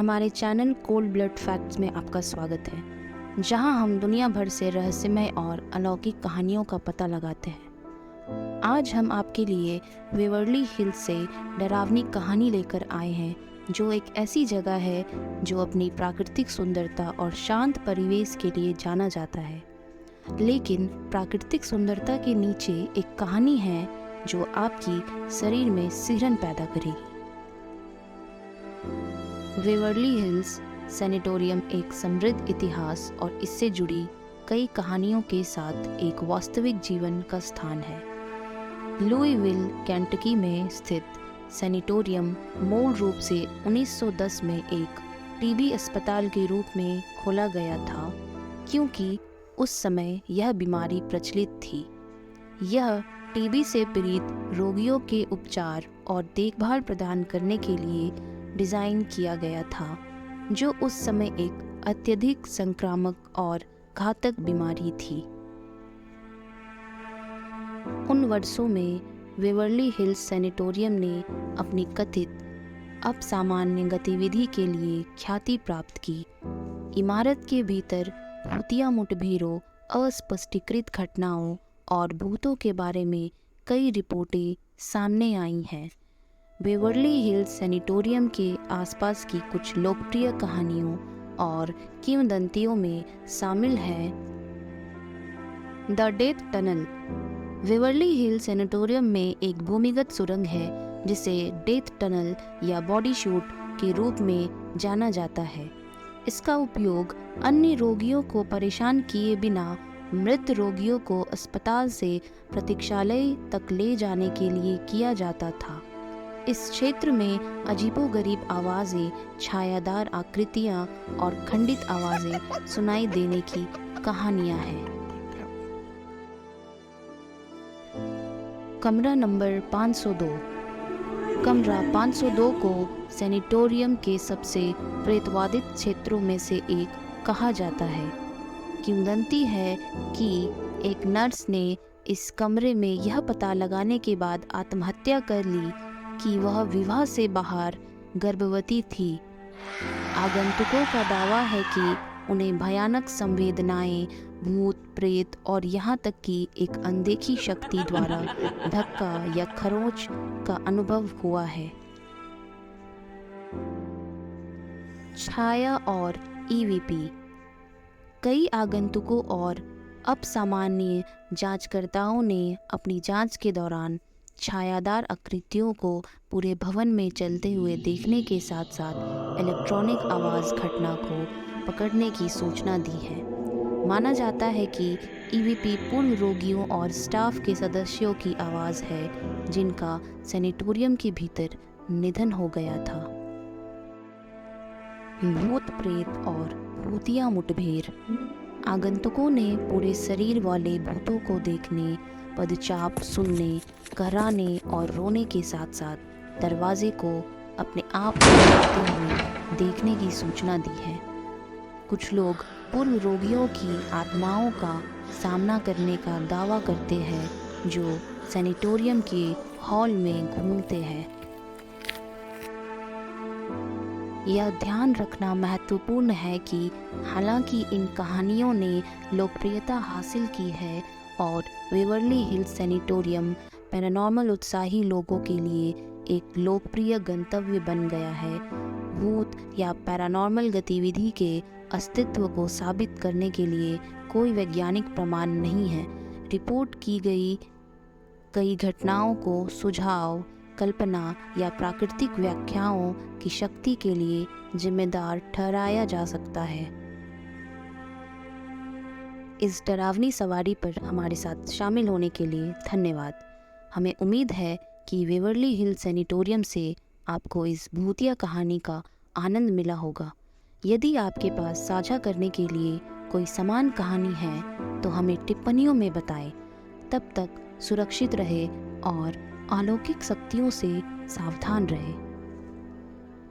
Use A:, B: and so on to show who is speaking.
A: हमारे channel cold blood facts में आपका स्वागत है, जहां हम दुनिया भर से रहस्यमय और अलौकिक कहानियों का पता लगाते हैं। आज हम आपके लिए वेवर्ली हिल्स से डरावनी कहानी लेकर आए हैं, जो एक ऐसी जगह है जो अपनी प्राकृतिक सुंदरता और शांत परिवेश के लिए जाना जाता है। लेकिन प्राकृतिक सुंदरता के नीचे एक कहानी है जो आपकी शरीर में सिहरन पैदा करेगी। वेवर्ली हिल्स सैनिटोरियम एक समृद्ध इतिहास और इससे जुड़ी कई कहानियों के साथ एक वास्तविक जीवन का स्थान है। लुईविल, केंटकी में स्थित सैनिटोरियम मूल रूप से 1910 में एक टीबी अस्पताल के रूप में खोला गया था, क्योंकि उस समय यह बीमारी प्रचलित थी। यह टीबी से पीड़ित रोगियों के उपचार और देखभाल प्रदान करने के लिए डिज़ाइन किया गया था, जो उस समय एक अत्यधिक संक्रामक और घातक बीमारी थी। उन वर्षों में वेवर्ली हिल्स सैनिटोरियम ने अपनी कथित असामान्य गतिविधि के लिए ख्याति प्राप्त की। इमारत के भीतर भूतिया मुठभेड़ों, अस्पष्टीकृत घटनाओं और भूतों के बारे में कई रिपोर्टें सामने आई हैं। वेवर्ली हिल्स सैनिटोरियम के आसपास की कुछ लोकप्रिय कहानियों और किंवदंतियों में शामिल है the death tunnel. Waverly Hills sanatorium में एक भूमिगत सुरंग है जिसे डेथ टनल या बॉडी शूट के रूप में जाना जाता है। इसका उपयोग अन्य रोगियों को परेशान किए बिना मृत रोगियों को अस्पताल से प्रतीक्षालय तक ले जाने के लिए किया जाता था। इस क्षेत्र में अजीबोगरीब आवाज़ें, छायादार आकृतियाँ और खंडित आवाज़ें सुनाई देने की कहानियाँ हैं। कमरा नंबर 502। कमरा 502 को सैनिटोरियम के सबसे प्रेतवादित क्षेत्रों में से एक कहा जाता है। किंवदंती है कि एक नर्स ने इस कमरे में यह पता लगाने के बाद आत्महत्या कर ली कि वह विवाह से बाहर गर्भवती थी। आगंतुकों का दावा है कि उन्हें भयानक संवेदनाएं, भूत, प्रेत और यहाँ तक कि एक अनदेखी शक्ति द्वारा धक्का या खरोंच का अनुभव हुआ है। छाया और ईवीपी। कई आगंतुकों और अपसामान्य जांचकर्ताओं ने अपनी जांच के दौरान छायादार आकृतियों को पूरे भवन में चलते हुए देखने के साथ साथ इलेक्ट्रॉनिक आवाज़ घटना को पकड़ने की सूचना दी है। माना जाता है कि ईवीपी पूर्व रोगियों और स्टाफ के सदस्यों की आवाज़ है जिनका सैनिटोरियम के भीतर निधन हो गया था। भूत, प्रेत और भूतिया मुठभेड़। आगंतुकों ने पूरे शरीर वाले भूतों को देखने, पदचाप सुनने, कराने और रोने के साथ साथ दरवाजे को अपने आप खोलते हुए देखने की सूचना दी है। कुछ लोग पूर्व रोगियों की आत्माओं का सामना करने का दावा करते हैं जो सैनिटोरियम के हॉल में घूमते हैं। यह ध्यान रखना महत्वपूर्ण है कि हालांकि इन कहानियों ने लोकप्रियता हासिल की है और वेवर्ली हिल्स सैनिटोरियम पैरानॉर्मल उत्साही लोगों के लिए एक लोकप्रिय गंतव्य बन गया है, भूत या पैरानॉर्मल गतिविधि के अस्तित्व को साबित करने के लिए कोई वैज्ञानिक प्रमाण नहीं है। रिपोर्ट की गई कई घटनाओं को सुझाव, कल्पना या प्राकृतिक व्याख्याओं की शक्ति के लिए जिम्मेदार ठहराया जा सकता है। इस डरावनी सवारी पर हमारे साथ शामिल होने के लिए धन्यवाद। हमें उम्मीद है कि वेवर्ली हिल्स सैनिटोरियम से आपको इस भूतिया कहानी का आनंद मिला होगा। यदि आपके पास साझा करने के लिए कोई समान कहानी है तो हमें टिप्पणियों में बताएं। तब तक सुरक्षित रहें और अलौकिक शक्तियों से सावधान रहें।